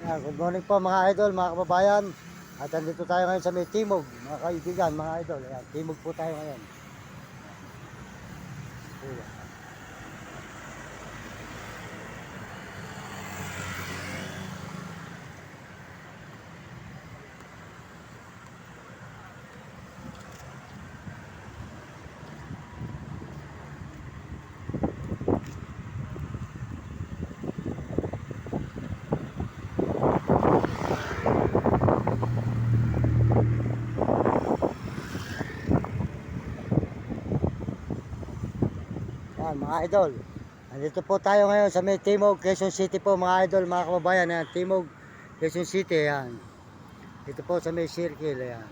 Good morning po mga idol, mga kababayan. At andito tayo ngayon sa may Timog, mga kaibigan, mga idol. Ayan, Timog po tayo ngayon. Ayan. Ayan, mga idol. Andito po tayo ngayon sa may Timog, Quezon City po mga idol, mga kababayan. Ayan, Timog, Quezon City. Ayan. Dito po sa may circle. Ayan.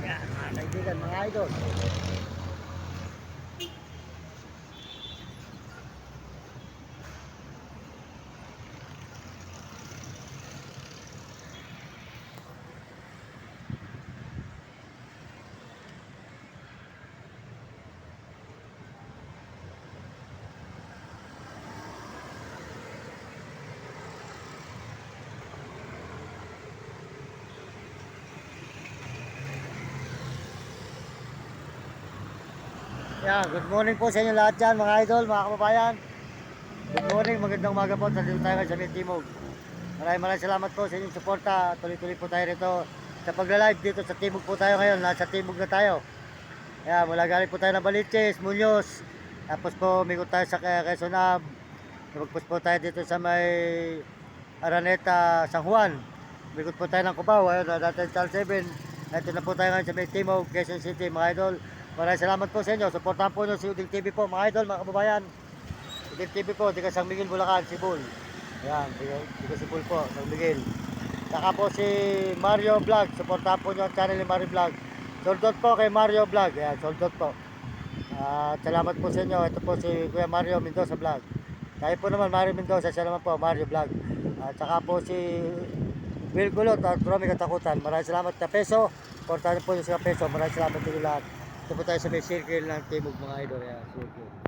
Ayan, mga kaibigan, mga idol. Yeah, good morning po sa inyo lahat dyan, mga idol, mga kababayan. Good morning, magandang umaga po. Nandito tayo ngayon sa may Timog. Maraming salamat po sa inyong suporta. Tuloy-tuloy po tayo rito sa pagla-live dito sa Timog po tayo ngayon. Nasa Timog na tayo. Kaya mula galing po tayo ng Baliches, Muñoz. Tapos po umikot tayo sa Quezon Ave. Lumagpas po tayo dito sa may Araneta, San Juan. Umikot po tayo ng Cubao. Ayun, dati Chal 7. Ito na po tayo ngayon sa may Timog, Quezon City, mga idol. Maraming salamat po sa inyo. Suportahan po nyo si Uding TV po, mga idol, mga kababayan. Uding TV po, di ka San Miguel, Bulacan, Sibol. Ayan, di ka Sibol po, San Miguel. Saka po si Mario Vlog. Suportahan po nyo ang channel ni Mario Vlog. Soldot po kay Mario Vlog. Ayan, soldot po. At salamat po sa inyo. Ito po si Kuya Mario Mendoza Vlog. Tayo po naman, Mario Mendoza. Siya naman po, Mario Vlog. At saka po si Will Gulot at Romy Katakutan. Maraming salamat na peso. Suportahan po nyo sa peso. Maraming salamat po lahat. Ito po tayo sa may circle ng Timog, mga idol. Ayan, circle.